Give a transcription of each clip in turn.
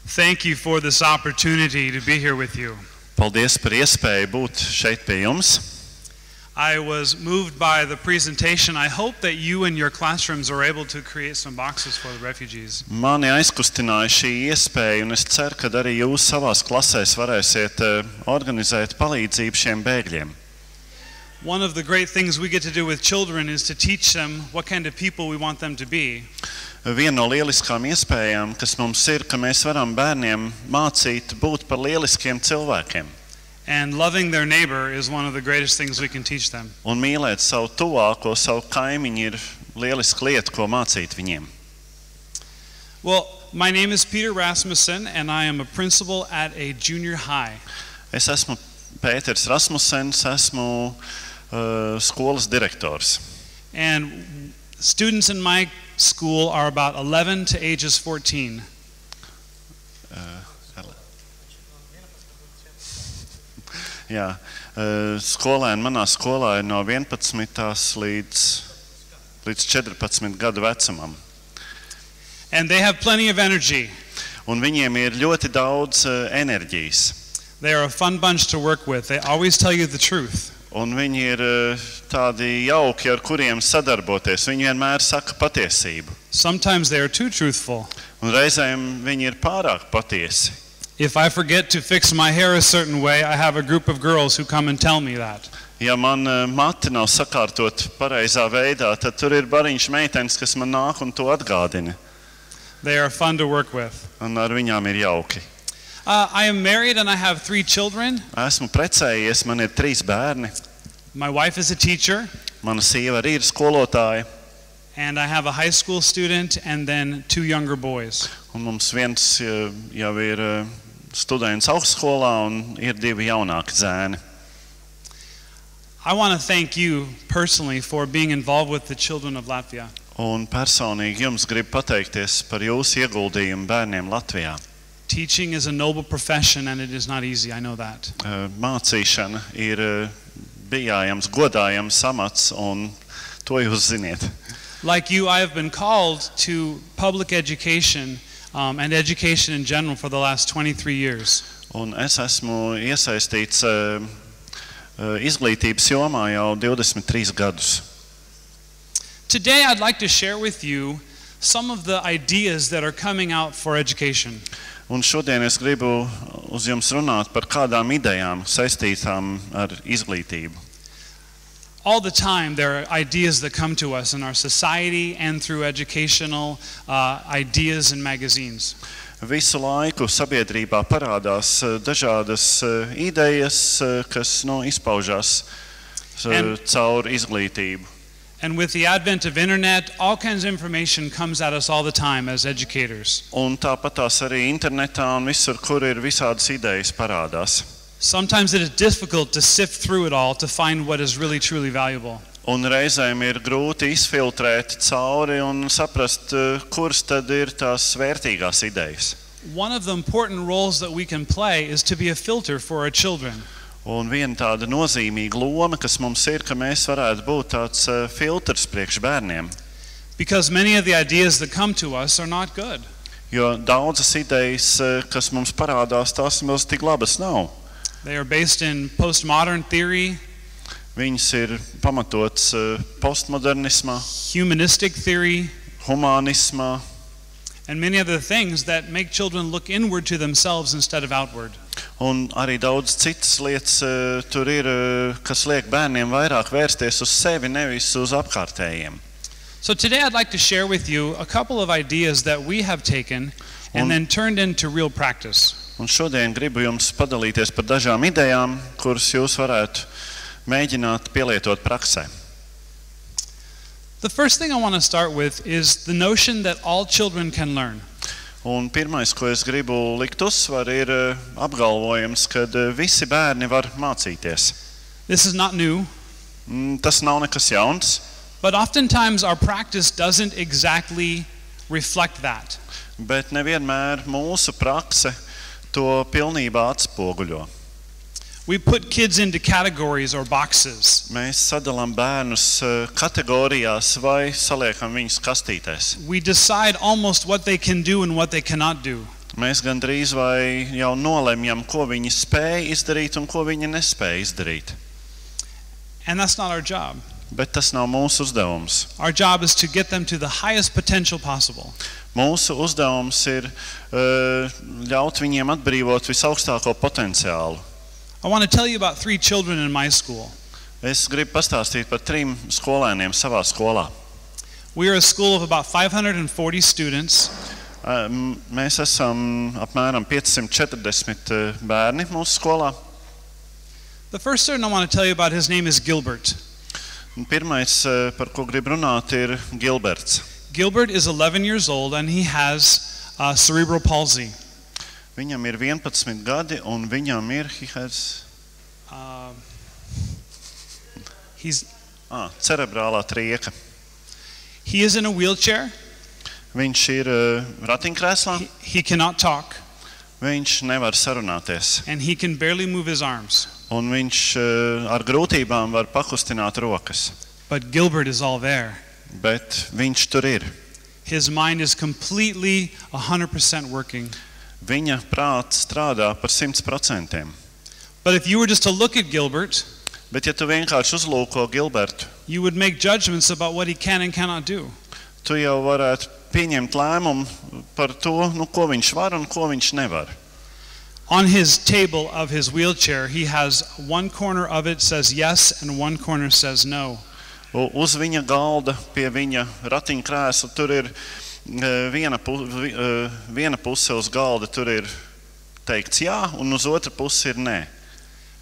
Thank you for this opportunity to be here with you. Paldies par iespēju būt šeit pie jums. I was moved by the presentation. I hope that you and your classrooms are able to create some boxes for the refugees. Mani aizkustināja šī iespēja, un es ceru, ka arī jūs savās klasēs varēsiet organizēt palīdzību šiem bēgļiem. One of the great things we get to do with children is to teach them what kind of people we want them to be. Viena no lieliskām iespējām, kas mums ir, ka mēs varam bērniem mācīt būt par lieliskiem cilvēkiem. And loving their neighbor is one of the greatest things we can teach them. Un mīlēt savu tuvāko, savu kaimiņu ir lieliska lieta, ko mācīt viņiem. Well, my name is Peter Rasmussen, and I am a principal at a junior high. Es esmu Pēters Rasmussens, esmu skolas direktors. And students in my school are about 11 to ages 14. Jā, skolēni manā skolā ir no 11 līdz 14 gadu vecumam. And they have plenty of energy. Un viņiem ir ļoti daudz enerģijas. They are a fun bunch to work with. They always tell you the truth. Un viņi ir tādi jauki, ar kuriem sadarboties. Viņi vienmēr saka patiesību. Sometimes they are too truthful. Un reizēm viņi ir pārāk patiesi. If I forget to fix my hair a certain way, I have a group of girls who come and tell me that. Ja man mati nav sakārtot pareizā veidā, tad tur ir bariņš meitenes, kas man nāk un to atgādina. They are fun to work with. Un ar viņām ir jauki. I am married and I have 3 children. Esmu precējies, man ir 3 bērni. My wife is a teacher. Mana sieva arī ir skolotāja. And I have a high school student and then 2 younger boys. Un mums viens jau ir students augstskolā un ir 2 jaunāki zēni. I want to thank you personally for being involved with the children of Latvia. Un personīgi jums gribu pateikties par jūsu ieguldījumu bērniem Latvijā. Teaching is a noble profession and it is not easy, I know that. Mācīšana ir bijājams, godājams amats un to jūs ziniet. Like you, I have been called to public education and education in general for the last 23 years. Un es esmu iesaistīts izglītības jomā jau 23 gadus. Today I'd like to share with you some of the ideas that are coming out for education. Un šodien es gribu uz jums runāt par kādām idejām saistītām ar izglītību. All the time there are ideas that come to us in our society and through educational ideas and magazines. Visu laiku sabiedrībā parādās dažādas idejas, kas izpaužās caur izglītību. And with the advent of internet, all kinds of information comes at us all the time as educators. Un tāpatās arī internetā un visur, kur ir visādas idejas parādās. Sometimes it is difficult to sift through it all to find what is really truly valuable. Un reizēm ir grūti izfiltrēt cauri un saprast, kuras tad ir tās vērtīgās idejas. One of the important roles that we can play is to be a filter for our children. Un viena tāda nozīmīga loma, kas mums ir, ka mēs varētu būt tāds filtrs priekš bērniem. Because many of the ideas that come to us are not good. Jo daudzas idejas, kas mums parādās, tās mums tik labas nav. They are based in postmodern theory, Viņas ir pamatotas postmodernismā, humanistic theory, humānismā, and many other things that make children look inward to themselves instead of outward. un arī daudz citas lietas tur ir, kas liek bērniem vairāk vērsties uz sevi, nevis uz apkārtējiem. So today I'd like to share with you a couple of ideas that we have taken and then turned into real practice. Un šodien gribu jums padalīties par dažām idejām, kuras jūs varētu mēģināt pielietot praksē. The first thing I want to start with is the notion that all children can learn. Un pirmais, ko es gribu likt uzsvaru, ir apgalvojums, ka visi bērni var mācīties. This is not new, Tas nav nekas jauns, but oftentimes our practice doesn't exactly reflect that. bet nevienmēr mūsu prakse to pilnībā atspoguļo. We put kids into categories or boxes. Mēs sadalām bērnus kategorijās vai saliekam viņus kastītēs. We decide almost what they can do and what they cannot do. Mēs gandrīz vai jau nolemjam, ko viņi spēja izdarīt un ko viņi nespēja izdarīt. And that's not our job. Bet tas nav mūsu uzdevums. Our job is to get them to the highest potential possible. Mūsu uzdevums ir ļaut viņiem atbrīvot visaugstāko potenciālu. I want to tell you about 3 children in my school. Es gribu pastāstīt par 3 skolēniem savā skolā. We are a school of about 540 students. Mēs esam apmēram 540 bērni mūsu skolā. The first student I want to tell you about, his name is Gilbert. Pirmais, par ko gribu runāt, ir Gilberts. Gilbert is 11 years old and he has cerebral palsy. Viņam ir 11 gadi un viņam ir cerebrālā trieka. He is in a wheelchair. Viņš ir ratiņkrēslā. He cannot talk. Viņš nevar sarunāties. And he can barely move his arms. Un viņš ar grūtībām var pakustināt rokas. But Gilbert is all there. Bet viņš tur ir. His mind is completely 100% working. Viņa prāts strādā par 100%. But if you were just to look at Gilbert, bet ja tu vienkārši uzlūko Gilbertu, you would make judgments about what he can and cannot do. Tu jau varētu pieņemt lēmumu par to, ko viņš var un ko viņš nevar. On his table of his wheelchair, he has one corner of it says yes and one corner says no. Uz viņa galda pie viņa ratiņkrēsla tur ir viena puse uz galda tur ir teikts jā un uz otru pusi ir nē.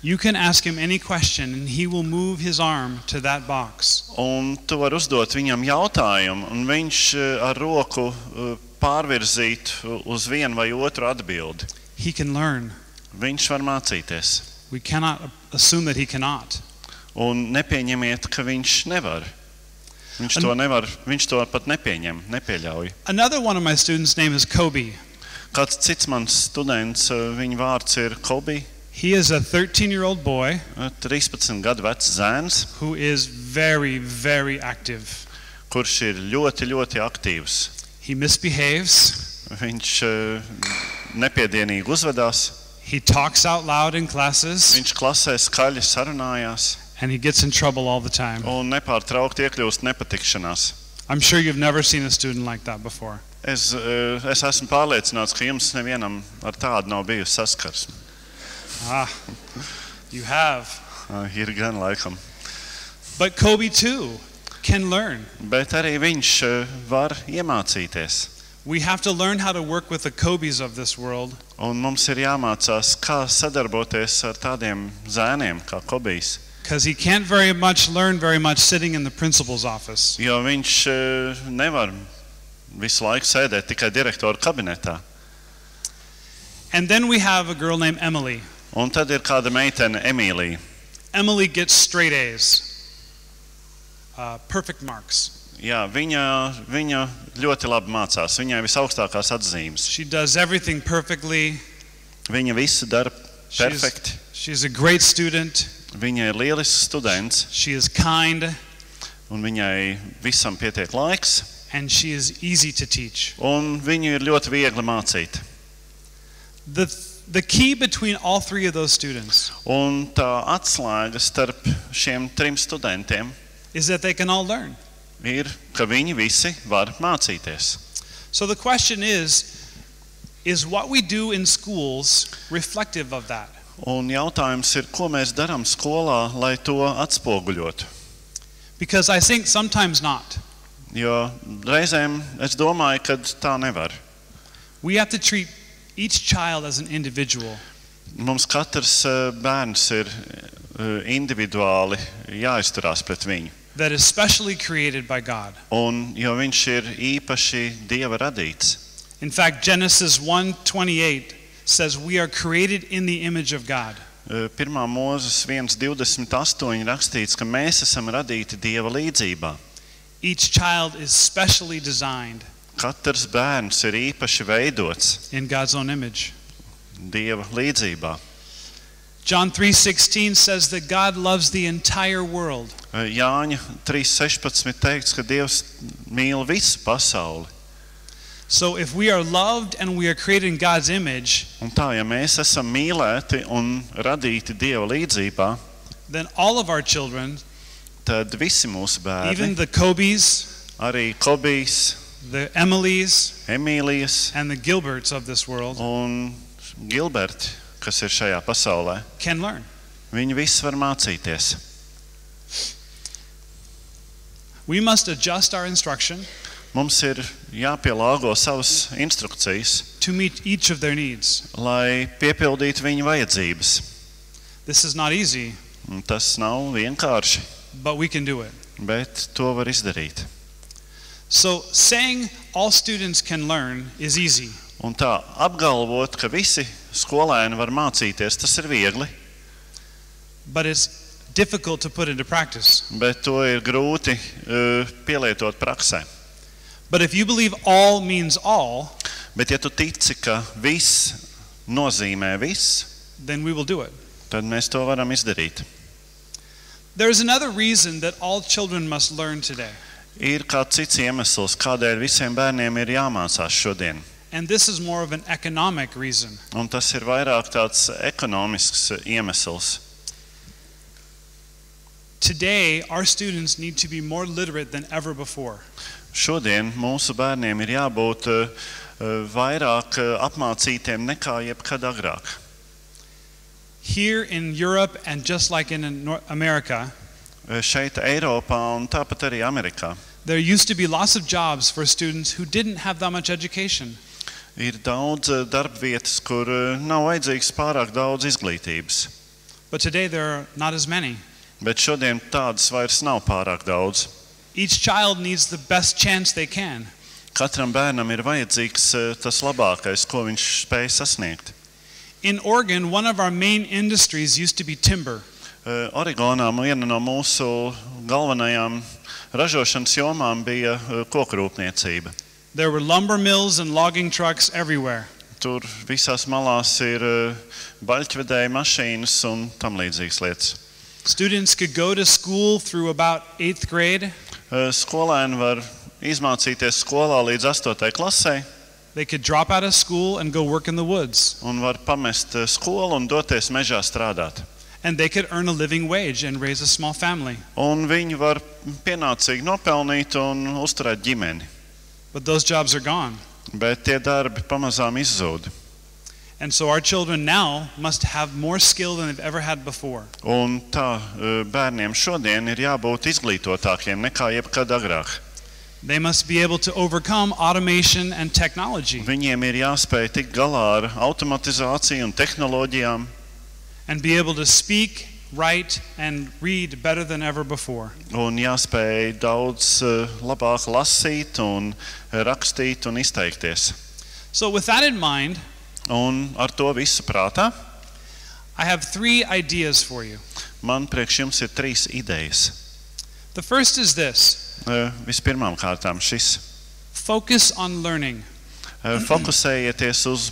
You can ask him any question and he will move his arm to that box. Un tu vari uzdot viņam jautājumu un viņš ar roku pārvirzīt uz vienu vai otru atbildi. He can learn. Viņš var mācīties. We cannot assume that he cannot. Un nepieņemiet, ka viņš nevar. Viņš to pat nepieļauj. Another one of my students' name is Kobe. Kāds cits mans students, viņa vārds ir Kobe. He is a 13-year-old boy 13 gadu vecs zēns, who is very, very active. Kurš ir ļoti, ļoti aktīvs. He misbehaves. Viņš nepiedienīgi uzvedās. He talks out loud in classes. Viņš klasē skaļi sarunājās. And he gets in trouble all the time. Un nepārtraukti iekļūst nepatikšanās. I'm sure you've never seen a student like that before. Es esmu pārliecināts, ka jums nevienam ar tādu nav bijusi saskarsme. You have. Ir gan laikam. But Kobe too can learn. Bet arī viņš var iemācīties. We have to learn how to work with the Kobes of this world. Un mums ir jāmācās, kā sadarboties ar tādiem zēniem kā Kobijs. Because he can't learn very much sitting in the principal's office. Jo viņš nevar visu laiku sēdēt tikai direktora kabinetā. And then we have a girl named Emily. Un tad ir kāda meitene Emīlija. Emily gets straight A's. Perfect marks. Jā, viņa ļoti labi mācās. Viņai visaugstākās atzīmes. She does everything perfectly. Viņa visu dara perfekti. She's a great student. Viņa ir lielisks students. She is kind. Un viņai visam pietiek laiks. And she is easy to teach. Un viņu ir ļoti viegli mācīt. The key between all 3 of those students Un tā atslēga starp šiem 3 studentiem is that they can all learn. Ir, ka viņi visi var mācīties. So the question is what we do in schools reflective of that? Un jautājums ir, ko mēs darām skolā, lai to atspoguļotu? Because I think sometimes not. Jo reizēm es domāju, ka tā nevar. We have to treat each child as an individual. Mums katrs bērns ir individuāli jāizturās pret viņu. That is specially created by God. Un jo viņš ir īpaši Dieva radīts. In fact, Genesis 1:28 says we are created in the image of God. 1. Mūzes 1:28 rakstīts, ka mēs esam radīti Dieva līdzībā. Each child is specially designed. Katrs bērns ir īpaši veidots in God's own image. Dieva līdzībā. John 3:16 says that God loves the entire world. Jāņa 3:16 teikts, ka Dievs mīl visu pasauli. So if we are loved and we are created in God's image, Un tā, ja mēs esam mīlēti un radīti Dieva līdzībā, then all of our children, tad visi mūsu even bērni, the Kobes, arī Kobijs, the Emilijas, Emīlijas and the Gilberts of this world un Gilberti, kas ir šajā pasaulē, can learn. viņi visi var mācīties. We must adjust our instruction Mums ir jāpielāgo savas instrukcijas, to meet each of their needs. lai piepildītu viņu vajadzības. This is not easy, Un tas nav vienkārši, but we can do it. bet to var izdarīt. So saying all students can learn is easy, Un tā apgalvot, ka visi skolēni var mācīties, tas ir viegli, but it's difficult to put into practice. bet to ir grūti pielietot praksē. But if you believe all means all, Bet ja tu tici, ka viss nozīmē viss, then we will do it. tad mēs to varam izdarīt. There is another reason that all children must learn today, Ir kāds cits iemesls, kādēļ visiem bērniem ir jāmācās šodien. and this is more of an economic reason. Un tas ir vairāk tāds ekonomisks iemesls. Today, our students need to be more literate than ever before. Šodien mūsu bērniem ir jābūt vairāk apmācītiem nekā jebkad agrāk. Here in Europe and just like in America, Šeit Eiropā un tāpat arī Amerikā there used to be lots of jobs for students who didn't have that much education. ir daudz darbvietas, kur nav vajadzīgs pārāk daudz izglītības. But today there are not as many. Bet šodien tādas vairs nav pārāk daudz. Each child needs the best chance they can. Katram bērnam ir vajadzīgs tas labākais, ko viņš spēj sasniegt. In Oregon, one of our main industries used to be timber. Oregonā viena no mūsu galvenajām ražošanas jomām bija kokrūpniecība. There were lumber mills and logging trucks everywhere. Tur visās malās ir baļķvedēja mašīnas un tam līdzīgas lietas. Students could go to school through about 8th grade. Skolēni var izmācīties skolā līdz 8. klasē They could drop out of school and go work in the woods. un var pamest skolu un doties mežā strādāt. And they could earn a living wage and raise a small family. Un viņi var pienācīgi nopelnīt un uzturēt ģimeni. But those jobs are gone. Bet tie darbi pamazām izzūd. And so our children now must have more skill than they've ever had before. Un tā bērniem šodien ir jābūt izglītotākiem nekā jebkad agrāk. They must be able to overcome automation and technology Viņiem ir jāspēj tikt galā ar automatizāciju un tehnoloģijām and be able to speak, write, and read better than ever before. un jāspēj daudz labāk lasīt un rakstīt un izteikties. So with that in mind, Un ar to visu prātā I have 3 ideas for you. man priekš jums ir 3 idejas. The first is this: Vispirmām kārtām šis. focus on learning. Fokusējieties uz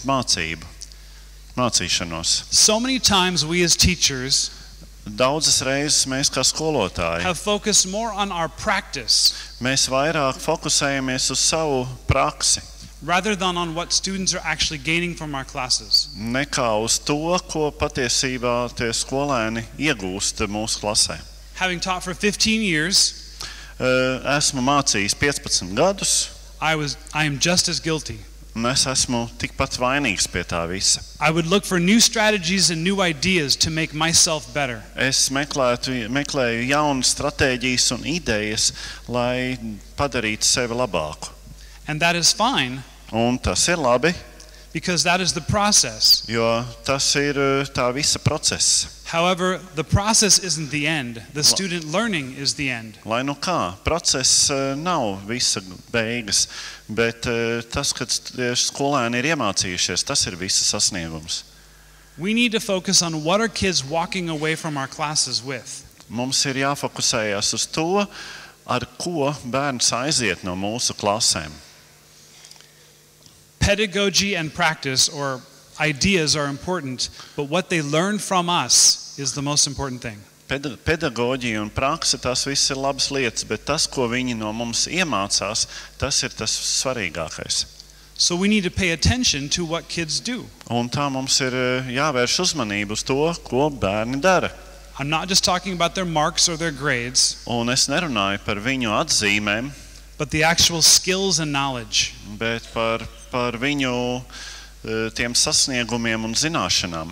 mācīšanos. So many times we as teachers Daudzas reizes mēs kā skolotāji, have focused more on our practice mēs vairāk fokusējamies uz savu praksi, rather than on what students are actually gaining from our classes. nekā uz to, ko patiesībā tie skolēni iegūst mūsu klasē. Having taught for 15 years, Esmu mācījis 15 gadus, I am just as guilty. un es esmu tikpat vainīgs pie tā visa. I would look for new strategies and new ideas to make myself better. Es meklēju jaunas stratēģijas un idejas, lai padarītu sevi labāku. And that is fine, Un tas ir labi, because that is the process. jo tas ir tā visa process. However, the process isn't the end. The student learning is the end. Lai nu kā, process nav visa beigas, bet tas, kad skolēni ir iemācījušies, tas ir visa sasniegums. We need to focus on what are kids walking away from our classes with. Mums ir jāfokusējas uz to, ar ko bērns aiziet no mūsu klasēm. Pedagogy and practice or ideas are important, but what they learn from us is the most important thing. Pedagoģija un prakse, tas viss ir labas lietas, bet tas, ko viņi no mums iemācās, tas ir tas svarīgākais. So we need to pay attention to what kids do. Un tā mums ir jāvērš uzmanība uz to, ko bērni dara. I'm not just talking about their marks or their grades, Un es nerunāju par viņu atzīmēm, but the actual skills and knowledge. bet par viņu tiem sasniegumiem un zināšanām.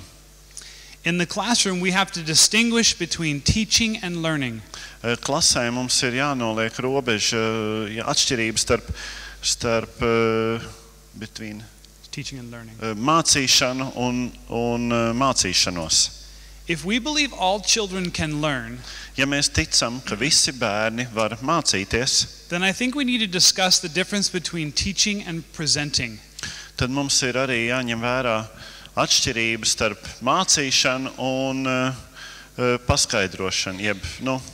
In the classroom, we have to distinguish between teaching and learning. Klasē mums ir jānoliek robeža, atšķirības starp between Teaching and learning. mācīšanu un mācīšanos. If we believe all children can learn, Ja mēs ticam, ka visi bērni var mācīties, then I think we need to discuss the difference between teaching and presenting. tad mums ir arī jāņem vērā atšķirības starp mācīšanu un paskaidrošanu, jeb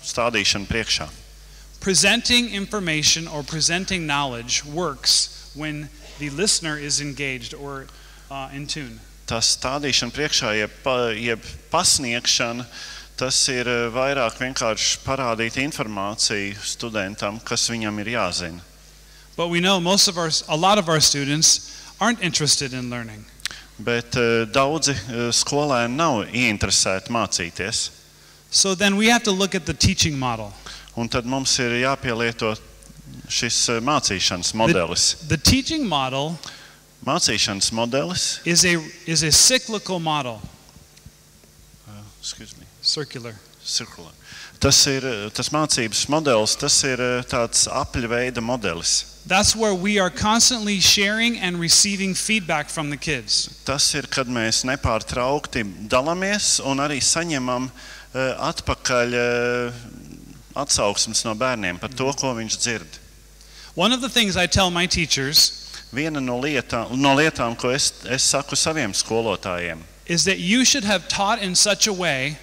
stādīšanu priekšā. Presenting information or presenting knowledge works when the listener is engaged or in tune. Tas stādīšana priekšā, jeb pasniegšana, tas ir vairāk vienkārši parādīt informāciju studentam, kas viņam ir jāzina. But we know a lot of our students aren't interested in learning. Bet daudzi skolēni nav ieinteresēti mācīties. So then we have to look at the teaching model. Un tad mums ir jāpielieto šis mācīšanas modelis. The teaching model Mācīšanas modelis, is a cyclical model. Circular. Circular. Tas mācības modelis, tas ir tāds apļa veida modelis. That's where we are constantly sharing and receiving feedback from the kids. Tas ir, kad mēs nepārtraukti dalāmies un arī saņemam atpakaļ atsauksmes no bērniem par to, ko viņš dzird. One of the things I tell my teachers Viena no lietām, ko es saku saviem skolotājiem, is that you should have taught in such a way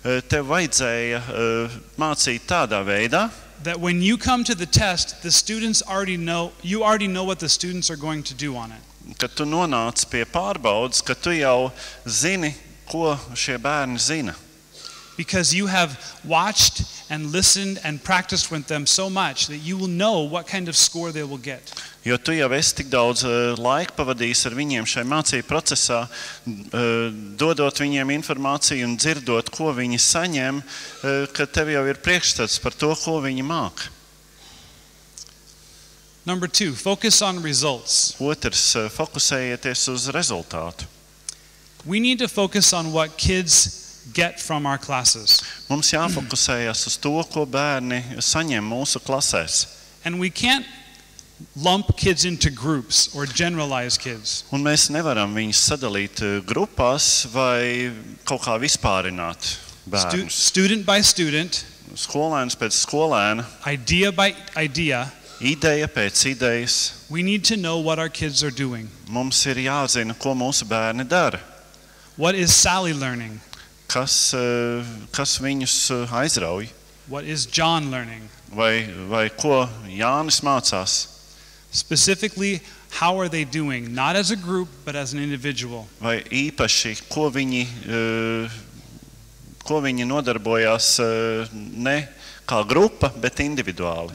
tev vajadzēja mācīt tādā veidā, that when you come to the test, you already know what the students are going to do on it. ka tu nonāc pie pārbaudas, ka tu jau zini, ko šie bērni zina. Because you have watched and listened and practiced with them so much that you will know what kind of score they will get. Jo tu jau esi tik daudz laika pavadījis ar viņiem šai mācību procesā, dodot viņiem informāciju un dzirdot, ko viņi saņem, ka tev jau ir priekšstats par to, ko viņi māk. Number 2, focus on results. Otrs, fokusējieties uz rezultātu. We need to focus on what kids get from our classes. Mums jāfokusējas uz to, ko bērni saņem mūsu klasēs. And we can't lump kids into groups or generalize kids. Un mēs nevaram viņus sadalīt grupās vai kaut kā vispārināt bērnus. Student by student, Skolēns pēc skolēna, idea by idea, ideja pēc idejas. we need to know what our kids are doing. Mums ir jāzina, ko mūsu bērni dara. What is Sally learning? Kas viņus aizrauj, What is John learning? vai ko Jānis mācās, Specifically, how are they doing? Not as a group, but as an individual. vai īpaši, ko viņi nodarbojās ne kā grupa, bet individuāli.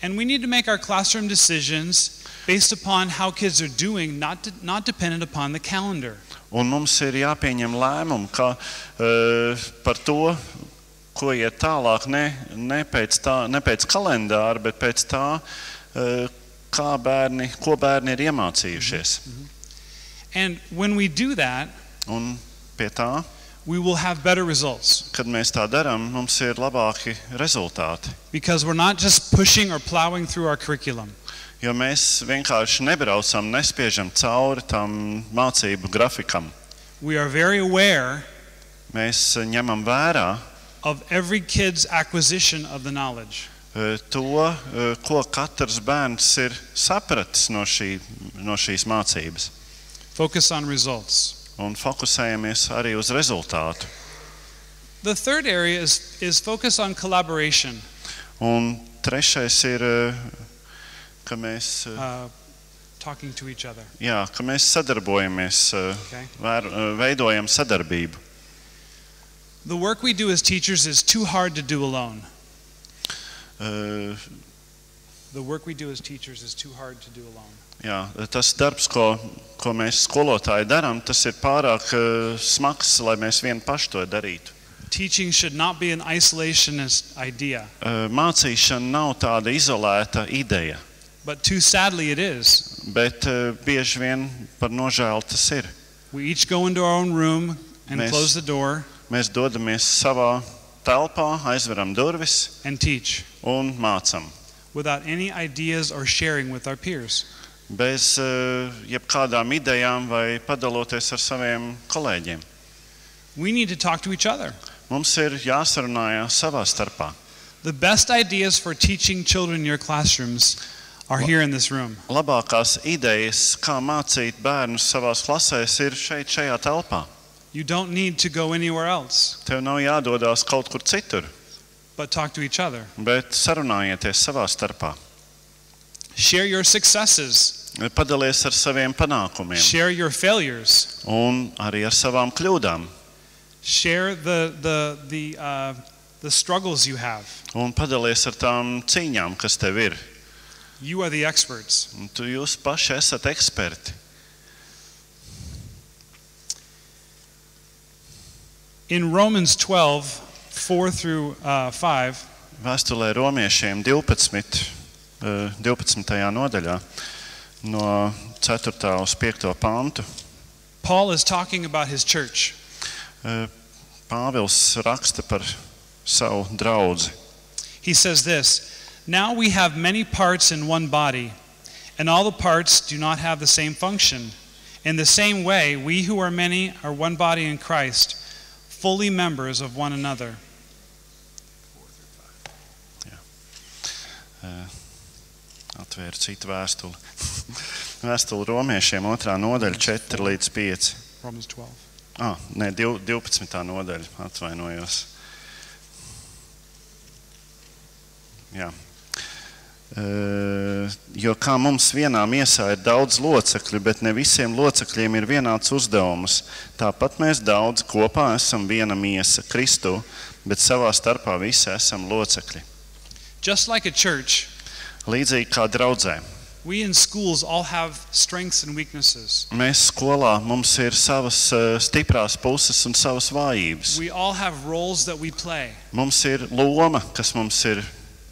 And we need to make our classroom decisions based upon how kids are doing, not dependent upon the calendar. Un mums ir jāpieņem lēmumu par to, ko iet tālāk, ne pēc kalendāra, bet pēc tā, ko bērni ir iemācījušies. And when we do that, Un pie tā, we will have better results. kad mēs tā darām, mums ir labāki rezultāti. Because we're not just pushing or plowing through our curriculum. Jo mēs vienkārši nebraucam, nespiežam cauri tam mācību grafikam. We are very aware Mēs ņemam vērā of every kid's acquisition of the knowledge. to, ko katrs bērns ir sapratis no šīs mācības. Focus on results. Un fokusējamies arī uz rezultātu. The third area is focus on collaboration. Un trešais ir, ka mēs, Talking to each other. ka mēs sadarbojamies, Okay. veidojam sadarbību. The work we do as teachers is too hard to do alone. The work we do as teachers is too hard to do alone. Jā, tas darbs, ko mēs skolotāji darām, tas ir pārāk smags, lai mēs vien paši to darītu. Teaching should not be an isolationist idea, Mācīšana nav tāda izolēta ideja, but too sadly it is. bet bieži vien par nožēlu tas ir. We each go into our own room and Mēs- close the door Mēs dodamies savā telpā, aizveram durvis and teach un mācam. without any ideas or sharing with our peers. Bez jebkādām idejām vai padaloties ar saviem kolēģiem. We need to talk to each other. Mums ir jāsarunājās savā starpā. The best ideas for teaching children in your classrooms are here in this room. Labākās idejas, kā mācīt bērnus savās klasēs, ir šajā telpā. You don't need to go anywhere else, Tev nav jādodās kaut kur citur, but talk to each other. bet sarunājieties savā starpā. Share your successes, Padalies ar saviem panākumiem share your failures, un arī ar savām kļūdām. share the struggles you have. Un padalies ar tām cīņām, kas tev ir. You are the experts. Un jūs paši esat eksperti. In Romans 12, 4 through 5, Vēstulē romiešiem 12. 12. nodaļā no 4. uz 5. pantu. Paul is talking about his church. Pāvils raksta par savu draudzi. He says this, "Now we have many parts in one body, and all the parts do not have the same function. In the same way, we who are many are one body in Christ, fully members of one another." Atvēru citu vēstuli. Vēstuli romiešiem 2. nodaļa 4 līdz 5. Romans 12. Nē, 12. nodaļa, atvainojos. Jā. Jo kā mums vienā miesā ir daudz locekļu, bet ne visiem locekļiem ir vienāds uzdevums, tāpat mēs daudz kopā esam viena miesa, Kristu, bet savā starpā visi esam locekļi. Just like a church, Līdzīgi kā draudzē. we in schools all have strengths and weaknesses. Mēs skolā mums ir savas stiprās puses un savas vājības. We all have roles that we play, Mums ir loma, kas mums ir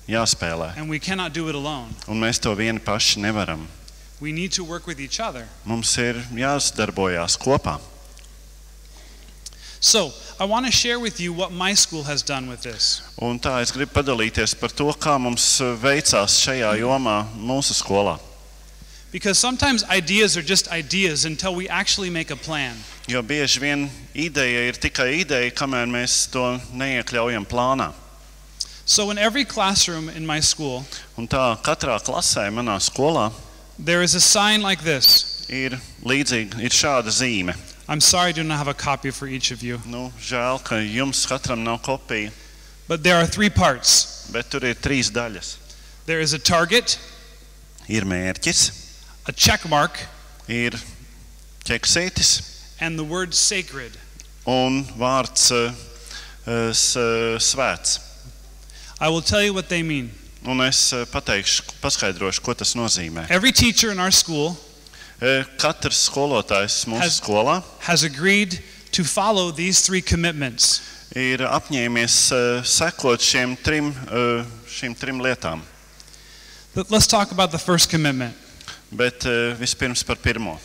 jāspēlē, and we cannot do it alone. un mēs to vieni paši nevaram. We need to work with each other. Mums ir jāsadarbojās kopā. So, I want to share with you what my school has done with this. Un tā es gribu padalīties par to, kā mums veicās šajā jomā mūsu skolā. Because sometimes ideas are just ideas until we actually make a plan. Jo bieži vien ideja ir tikai ideja, kamēr mēs to neiekļaujam plānā. So in every classroom in my school, Un tā katrā klasē manā skolā there is a sign like this. ir līdzīgi, ir šāda zīme. I'm sorry I do not have a copy for each of you. Žēl, ka jums katram nav kopija, But there are 3 parts. bet tur ir 3 daļas. There is a target, Ir mērķis, a check mark, ir ķeksītis and the word sacred. un vārds svēts. I will tell you what they mean. Un es paskaidrošu, ko tas nozīmē. Every teacher in our school Katrs skolotājs mūsu Has- skolā has agreed to follow these 3 commitments. ir apņēmies sekot šīm 3 lietām. But let's talk about the first commitment. Bet vispirms par pirmo.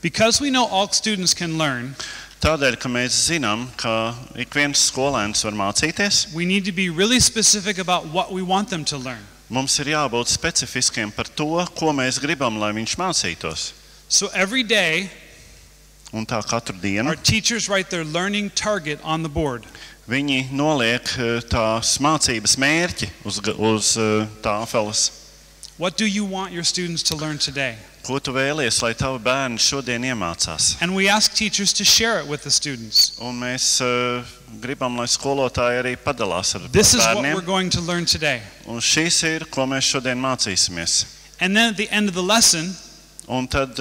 Because we know all students can learn, Tādēļ, ka mēs zinām, ka ik viens skolēns var mācīties, we need to be really specific about what we want them to learn. mums ir jābūt specifiskiem par to, ko mēs gribam, lai viņš mācītos. So every day, Un tā katru dienu our teachers write their learning target on the board. viņi noliek tās mācības mērķi uz tāfeles. What do you want your students to learn today? Ko tu vēlies, lai tavi bērni šodien iemācās? And we ask teachers to share it with the students. Un mēs gribam, lai skolotāji arī padalās ar This is what we're bērniem. going to learn today. Un šīs ir, ko mēs šodien mācīsimies. And then at the end of the lesson, Un tad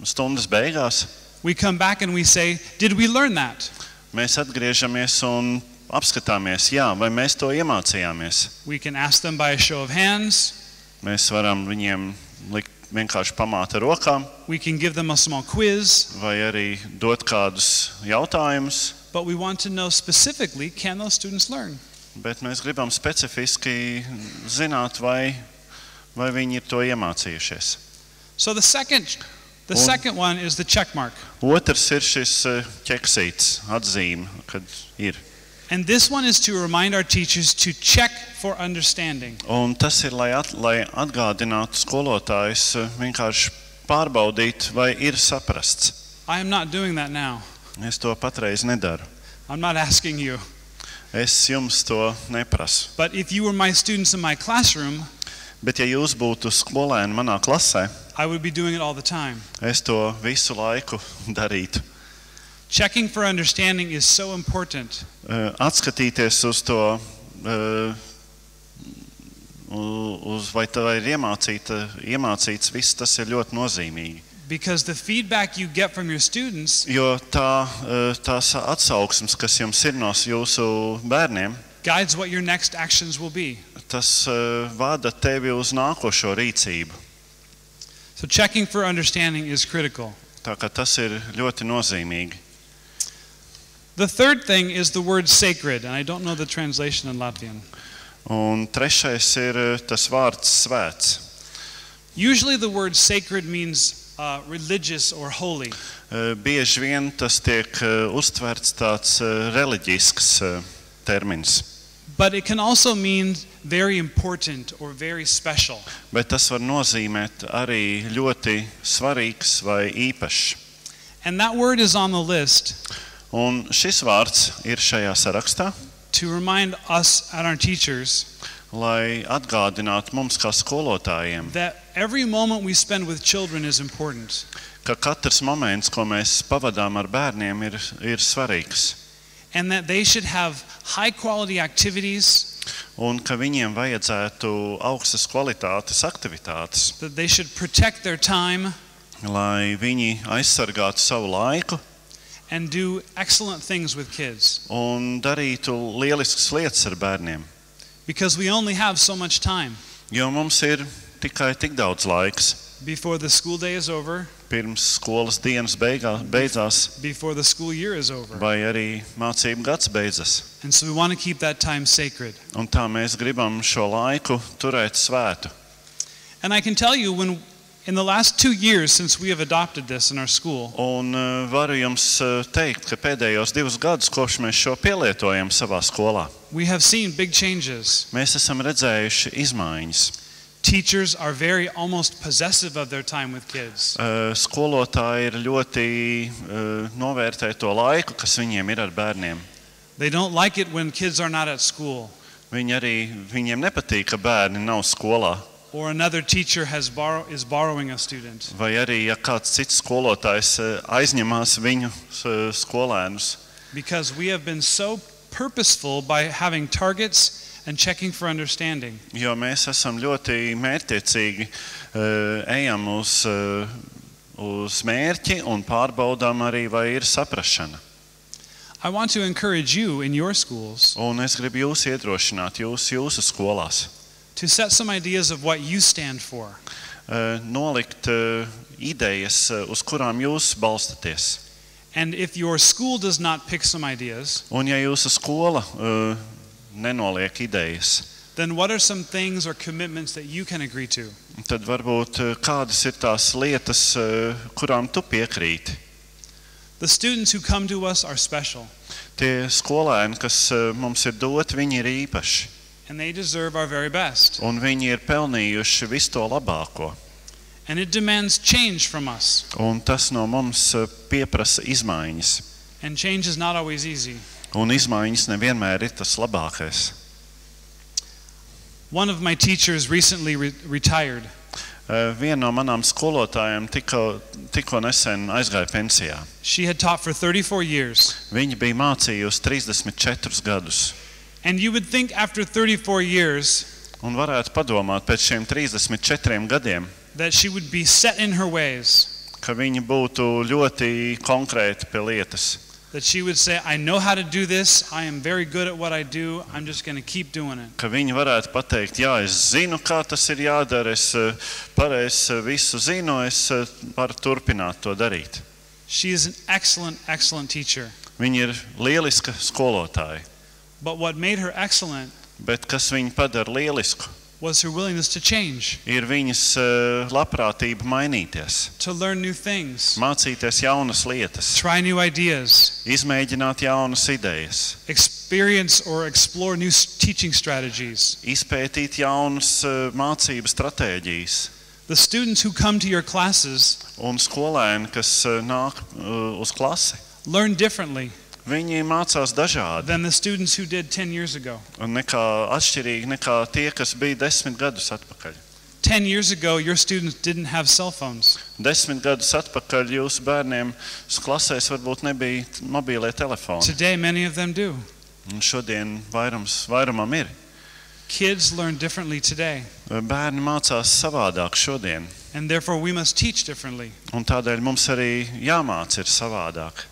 stundas beigās we come back and we say, did we learn that? mēs atgriežamies un apskatāmies, jā, vai mēs to iemācījāmies. We can ask them by a show of hands. Mēs varam viņiem likt vienkārši pamāt ar rokām, We can give them a small quiz. vai arī dot kādus jautājumus, But we want to know specifically, can those students learn? bet mēs gribam specifiski zināt, vai viņi ir to iemācījušies. So the second one is the check mark. Otrs ir šis ķeksīts, atzīme, kad ir. And this one is to remind our teachers to check for understanding. Un tas ir, lai atgādinātu skolotājus vienkārši pārbaudīt, vai ir saprasts. I am not doing that now. Es to patreiz nedaru. I'm not asking you. Es jums to neprasu. But if you were my students in my classroom, Bet ja jūs būtu skolēni manā klasē, I would be doing it all the time. es to visu laiku darītu. Checking for understanding is so important. Atskatīties uz to, vai tā ir iemācīts, viss tas ir ļoti nozīmīgi. Because the feedback you get from your students Jo tās atsauksmes, kas jums ir no jūsu bērniem, guides what your next actions will be. tas vada tevi uz nākošo rīcību. So checking for understanding is critical. Tā kā tas ir ļoti nozīmīgi. The third thing is the word sacred, and I don't know the translation in Latvian. Un trešais ir tas vārds svēts. Usually the word sacred means religious or holy. Bieži vien tas tiek uztverts tāds reliģisks termins. But it can also mean very important or very special. Bet tas var nozīmēt arī ļoti svarīgs vai īpašs. And that word is on the list Un šis vārds ir šajā sarakstā, to remind us and our teachers lai atgādinātu mums kā skolotājiem, that every moment we spend with children is important. ka katrs moments, ko mēs pavadām ar bērniem, ir svarīgs. And that they should have high quality activities, Un ka viņiem vajadzētu augstas kvalitātes aktivitātes, that they should protect their time lai viņi aizsargātu savu laiku and do excellent things with kids. un darītu lieliskas lietas ar bērniem. Because we only have so much time. Jo mums ir tikai tik daudz laiks. Before the school day is over, Pirms skolas dienas beidzās, before the school year is over. vai arī mācību gads beidzas. And so we want to keep that time sacred. Un tā mēs gribam šo laiku turēt svētu. And I can tell you, when in the last 2 years since we have adopted this in our school, Un varu jums teikt, ka pēdējos 2 gadus, kopš mēs šo pielietojam savā skolā, we have seen big changes. mēs esam redzējuši izmaiņas. Teachers are very almost possessive of their time with kids. Skolotāji ir ļoti novērtē to laiku, kas viņiem ir ar bērniem. They don't like it when kids are not at school Viņiem nepatīk, ka bērni nav skolā. or another teacher is borrowing a student. Vai arī, ja kāds cits skolotājs aizņemās viņu skolēnus. Because we have been so purposeful by having targets and checking for understanding. Jo mēs esam ļoti mērķtiecīgi, ejam uz mērķi un pārbaudām arī, vai ir saprašana. I want to encourage you in your schools Un es gribu jūs iedrošināt jūsu skolās. to set some ideas of what you stand for. Nolikt idejas, uz kurām jūs balstaties. And if your school does not pick some ideas, Un ja jūsu skola nenoliek idejas, then what are some things or commitments that you can agree to? tad varbūt kādas ir tās lietas, kurām tu piekrīti. The students who come to us are special, Tie skolēni, kas mums ir doti, viņi ir īpaši. and they deserve our very best. Un viņi ir pelnījuši visu to labāko. And it demands change from us. Un tas no mums pieprasa izmaiņas. And change is not always easy. Un izmaiņas nevienmēr ir tas labākais. One of my teachers recently retired. Viena no manām skolotājiem tikko nesen aizgāja pensijā. She had taught for 34 years. Viņa bija mācījusi 34 gadus. And you would think after 34 years Un varētu padomāt pēc šiem 34 gadiem, that she would be set in her ways. ka viņa būtu ļoti konkrēti pie lietas. That she would say, I know how to do this. I am very good at what I do. I'm just going to keep doing it. Ka viņi varētu pateikt, jā, es zinu, kā tas ir jādara, es pareizi visu zinu, es varu turpināt to darīt. She is an excellent, excellent teacher. Viņa ir lieliska skolotāja, But what made her excellent bet kas viņu padara lielisku, was her willingness to change, ir viņas labprātība mainīties, to learn new things, mācīties jaunas lietas, try new ideas, izmēģināt jaunas idejas, experience or explore new teaching strategies. izpētīt jaunas mācību stratēģijas. The students who come to your classes Un skolēni, kas nāk uz klasi, learn differently viņi mācās dažādi, than the students who did 10 years ago. un atšķirīgi nekā tie, kas bija 10 gadus atpakaļ. 10 years ago, your students didn't have cell phones. 10 gadus atpakaļ jūsu bērniem klasēs varbūt nebija mobīlie telefoni. Today, many of them do. Un šodien vairumam ir. Kids learn differently today, Bērni mācās savādāk šodien, and therefore we must teach differently. un tādēļ mums arī jāmāc ir savādāk.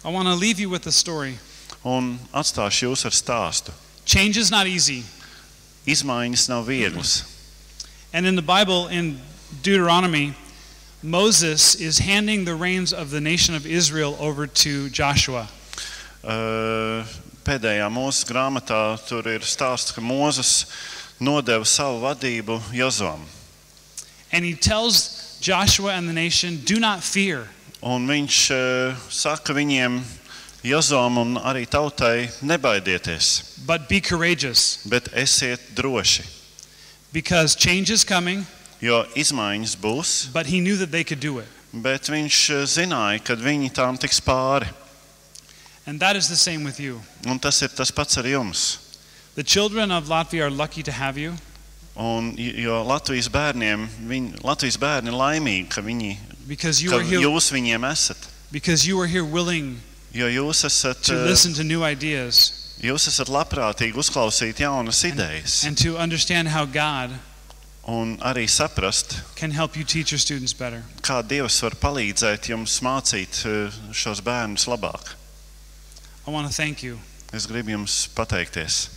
I want to leave you with a story. Un atstāšu jūs ar stāstu. Change is not easy. Izmaiņas nav vieglas. And in the Bible, in Deuteronomy, Moses is handing the reins of the nation of Israel over to Joshua. Pēdējā Mūzes grāmatā tur ir stāsts, ka Mūzes nodeva savu vadību Jozuam. And he tells Joshua and the nation, do not fear. Un viņš saka viņiem, Jozuam un arī tautai, nebaidieties, But be courageous, bet esiet droši, because change is coming, jo izmaiņas būs, but he knew that they could do it. bet viņš zināja, ka viņi tām tiks pāri. And that is the same with you. Un tas ir tas pats ar jums. The children of Latvia are lucky to have you, Un, jo Latvijas bērni laimīgi, ka because you are here, jūs viņiem esat. because you are here willing Jo jūs esat, to listen to new ideas jūs esat labprātīgi uzklausīt jaunas idejas and to understand how God un arī saprast, can help you teach your students better. kā Dievs var palīdzēt jums mācīt šos bērnus labāk. I want to thank you. Es gribu jums pateikties.